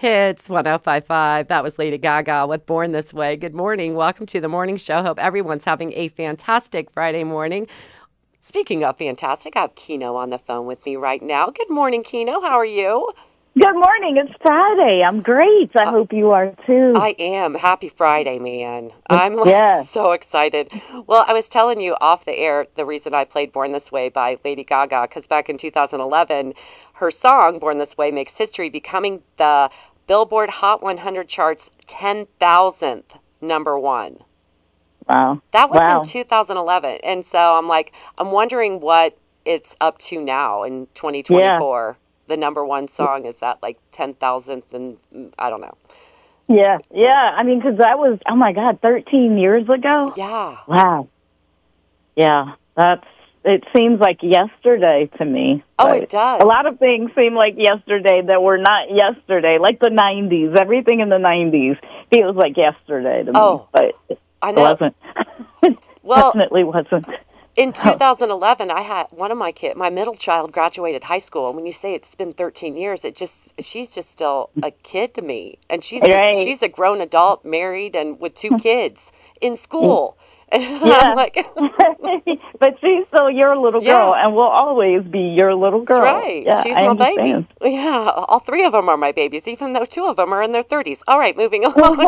Hits 1055. That was Lady Gaga with Born This Way. Good morning. Welcome to the morning show. Hope everyone's having a fantastic Friday morning. Speaking of fantastic, I have Kino on the phone with me right now. Good morning, Kino. How are you? Good morning. It's Friday. I'm great. I hope you are too. I am. Happy Friday, man. I'm Yes. so excited. Well, I was telling you off the air the reason I played Born This Way by Lady Gaga, because back in 2011, her song Born This Way makes history, becoming the Billboard Hot 100 charts 10,000th number one. Wow. That was Wow. in 2011. And so I'm wondering what it's up to now in 2024. The number one song is that like 10,000th, and I don't know. Yeah. I mean, because that was, oh my God, 13 years ago? Yeah. Wow. Yeah. It seems like yesterday to me. Oh, it does. A lot of things seem like yesterday that were not yesterday, like the 90s. Everything in the 90s feels like yesterday to me. Oh, but I it know. wasn't. It Well, definitely wasn't. in 2011, I had one of my middle child graduated high school. And when you say it's been 13 years, she's just still a kid to me. And she's a grown adult, married, and with two kids in school. And I'm like, but she's still your little girl, and will always be your little girl. That's right. Yeah, She's I my understand. baby. Yeah, all three of them are my babies, even though two of them are in their 30s. All right, moving along.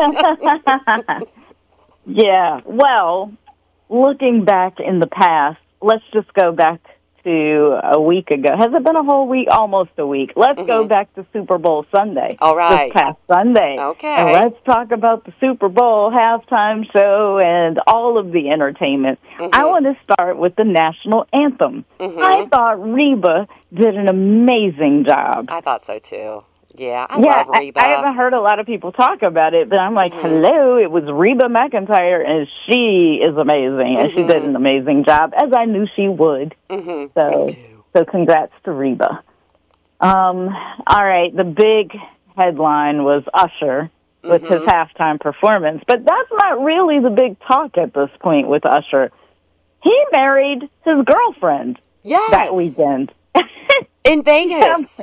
Yeah. Well, looking back in the past, let's just go back to a week ago. Has it been a whole week? Almost a week. Let's go back to Super Bowl Sunday. All right. This past Sunday. Okay. And let's talk about the Super Bowl halftime show and all of the entertainment. I want to start with the national anthem. I thought Reba did an amazing job. I thought so, too. Yeah, I love Reba. I haven't heard a lot of people talk about it, but I'm like, hello, it was Reba McEntire, and she is amazing, and she did an amazing job, as I knew she would. So congrats to Reba. All right, the big headline was Usher with his halftime performance, but that's not really the big talk at this point with Usher. He married his girlfriend that weekend. In Vegas.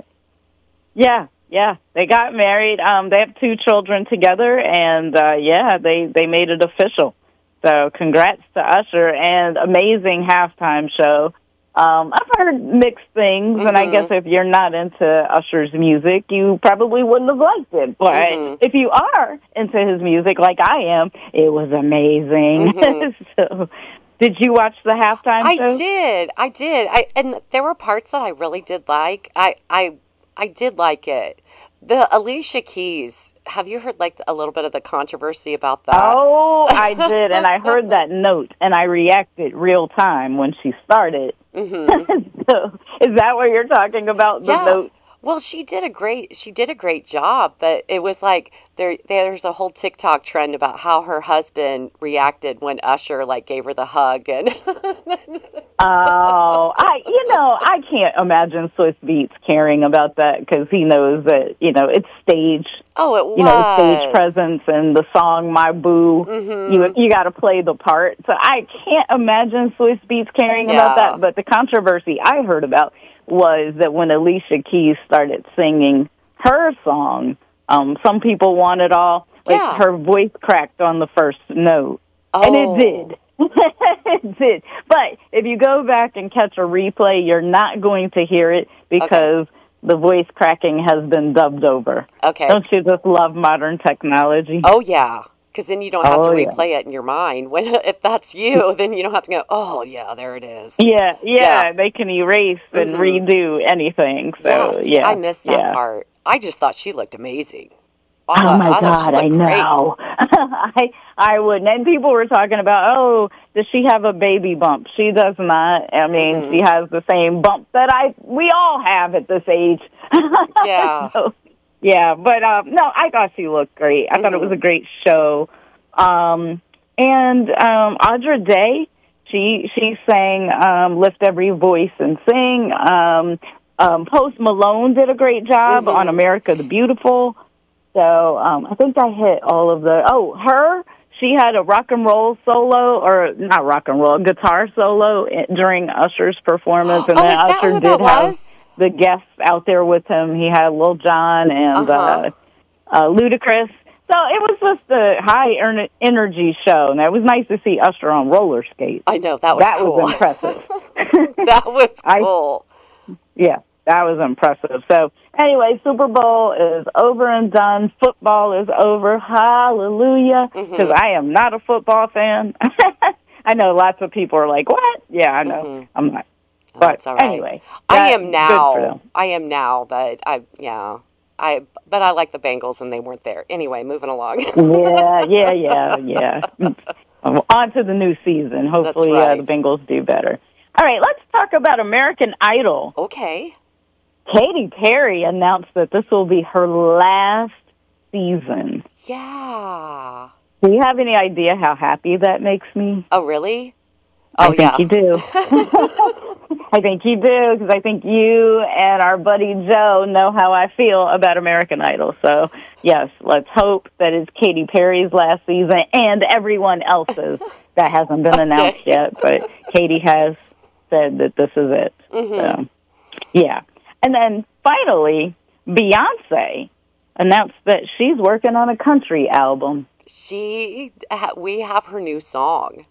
Yeah, they got married. They have two children together, and they made it official. So congrats to Usher, and amazing halftime show. I've heard mixed things, and I guess if you're not into Usher's music, you probably wouldn't have liked it. But if you are into his music, like I am, it was amazing. So, did you watch the halftime show? I did. And there were parts that I really did like. I did like it. The Alicia Keys, have you heard like a little bit of the controversy about that? Oh, I did, and I heard that note, and I reacted real time when she started. So, is that what you're talking about, the note? Well, she did a great job, but it was like there's a whole TikTok trend about how her husband reacted when Usher like gave her the hug, and I can't imagine Swiss Beats caring about that, because he knows that it's staged. Oh, it was stage presence, and the song "My Boo." You got to play the part. So I can't imagine Swiss Beats caring about that. But the controversy I heard about was that when Alicia Keys started singing her song, some people want it all. Her voice cracked on the first note. And it did. It did. But if you go back and catch a replay, you're not going to hear it because the voice cracking has been dubbed over. Okay. Don't you just love modern technology? Oh, yeah. Because then you don't have to replay it in your mind. If that's you, then you don't have to go, oh, yeah, there it is. Yeah. They can erase and redo anything. So, I missed that part. I just thought she looked amazing. Oh, my God, I know. I wouldn't. And people were talking about, does she have a baby bump? She does not. I mean, she has the same bump that we all have at this age. Yeah. But no, I thought she looked great. I thought it was a great show. And Audra Day, she sang Lift Every Voice and Sing. Post Malone did a great job on America the Beautiful. So I think I hit all of the... She had a rock and roll solo, or not rock and roll, guitar solo during Usher's performance. And then Usher did have the guests out there with him. He had Lil Jon and Ludacris. So it was just a high energy show, and it was nice to see Usher on roller skates. I know, that was cool. That was impressive. That was cool. Yeah, that was impressive. So anyway, Super Bowl is over and done. Football is over. Hallelujah. Because I am not a football fan. I know lots of people are like, what? Yeah, I know. I'm not. But that's all right. Anyway. I am now, but but I like the Bengals and they weren't there. Anyway, moving along. Yeah. On to the new season. Hopefully the Bengals do better. All right, let's talk about American Idol. Okay. Katy Perry announced that this will be her last season. Yeah. Do you have any idea how happy that makes me? Oh, really? I think you do. I think you do, because I think you and our buddy Joe know how I feel about American Idol. So, yes, let's hope that it's Katy Perry's last season and everyone else's. That hasn't been announced yet, but Katy has said that this is it. So, yeah. And then, finally, Beyonce announced that she's working on a country album. We have her new song.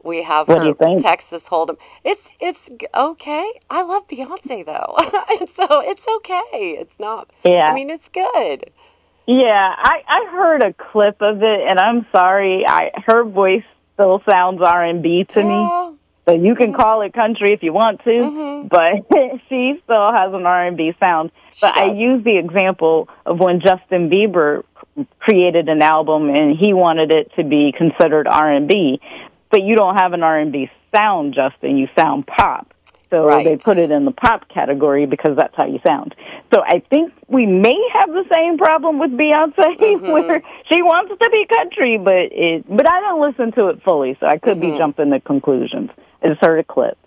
We have what do you think? Texas Hold'em. It's okay. I love Beyonce though, and so it's okay. It's not. Yeah. I mean, it's good. Yeah, I heard a clip of it, and I'm sorry. Her voice still sounds R&B to me. So you can call it country if you want to, but she still has an R&B sound. But I use the example of when Justin Bieber created an album and he wanted it to be considered R&B. But you don't have an R&B sound, Justin. You sound pop. So they put it in the pop category because that's how you sound. So I think we may have the same problem with Beyonce, where she wants to be country, but I don't listen to it fully, so I could be jumping to conclusions. I just heard a clip.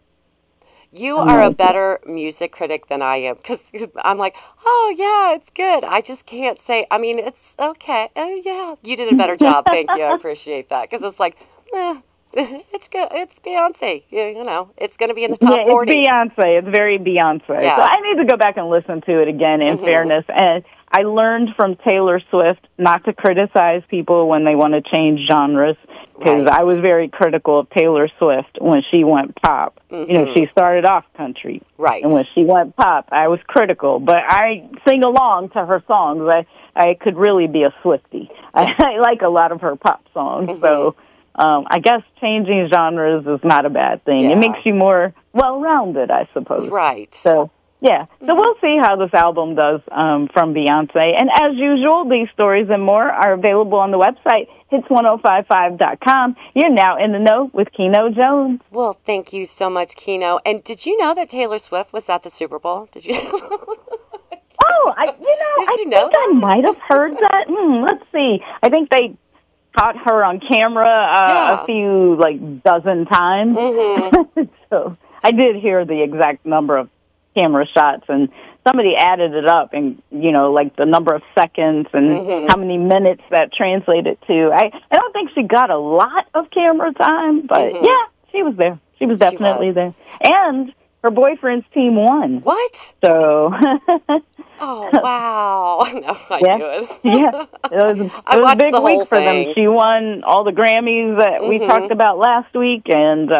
You are a better music critic than I am, because I'm like, oh, yeah, it's good. I just can't say, I mean, it's okay. Yeah, you did a better job. Thank you. I appreciate that, because it's like, it's good. It's Beyonce. You know, it's going to be in the top 40. It's Beyonce. It's very Beyonce. Yeah. So I need to go back and listen to it again, in fairness. And I learned from Taylor Swift not to criticize people when they want to change genres, because I was very critical of Taylor Swift when she went pop. You know, she started off country. Right. And when she went pop, I was critical. But I sing along to her songs. I could really be a Swiftie. I like a lot of her pop songs. So I guess changing genres is not a bad thing. It makes you more well-rounded, I suppose. That's right. So, yeah. So we'll see how this album does from Beyonce. And as usual, these stories and more are available on the website, hits1055.com. You're now in the know with Kino Jones. Well, thank you so much, Kino. And did you know that Taylor Swift was at the Super Bowl? Did you? I think I might have heard that. Let's see. I think they caught her on camera a few, dozen times. So I did hear the exact number of camera shots, and somebody added it up, and, the number of seconds and how many minutes that translated to. I don't think she got a lot of camera time, but, she was there. She was definitely there. And her boyfriend's team won. What? So... Oh, wow. No, I knew it. It was a big week for them. She won all the Grammys that we talked about last week, and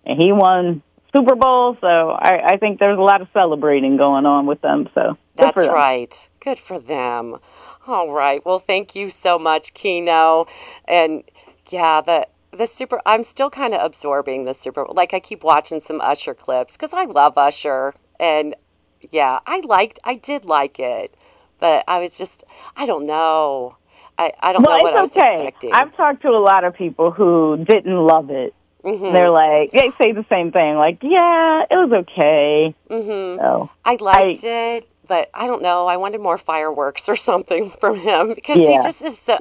he won Super Bowl, so I think there's a lot of celebrating going on with them. So that's right. Good for them. All right. Well, thank you so much, Kino. And, the Super, I'm still kind of absorbing the Super Bowl. I keep watching some Usher clips, because I love Usher, and... Yeah, I did like it, but I was just, I don't know. I don't know what I was expecting. I've talked to a lot of people who didn't love it. They're they say the same thing, yeah, it was okay. So, I liked it, but I don't know. I wanted more fireworks or something from him, because he just is so,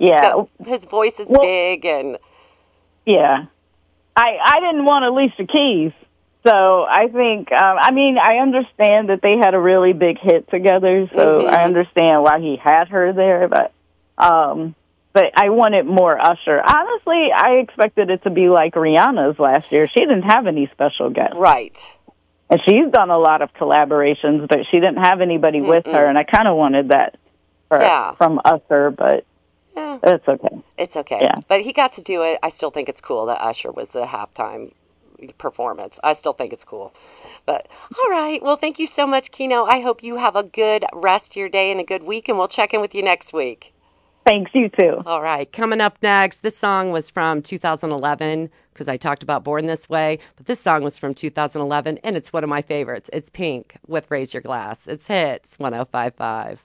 his voice is big, and... Yeah. I didn't want Alicia Keys. So I think, I understand that they had a really big hit together, so I understand why he had her there, but I wanted more Usher. Honestly, I expected it to be like Rihanna's last year. She didn't have any special guests. Right. And she's done a lot of collaborations, but she didn't have anybody with her, and I kind of wanted that from Usher, but it's okay. It's okay. Yeah. But he got to do it. I still think it's cool that Usher was the halftime performance. I still think it's cool. But all right. Well, thank you so much, Kino. I hope you have a good rest of your day and a good week, and we'll check in with you next week. Thanks, you too. All right. Coming up next, this song was from 2011 because I talked about Born This Way. But this song was from 2011, and it's one of my favorites. It's Pink with Raise Your Glass. It's Hits 105.5.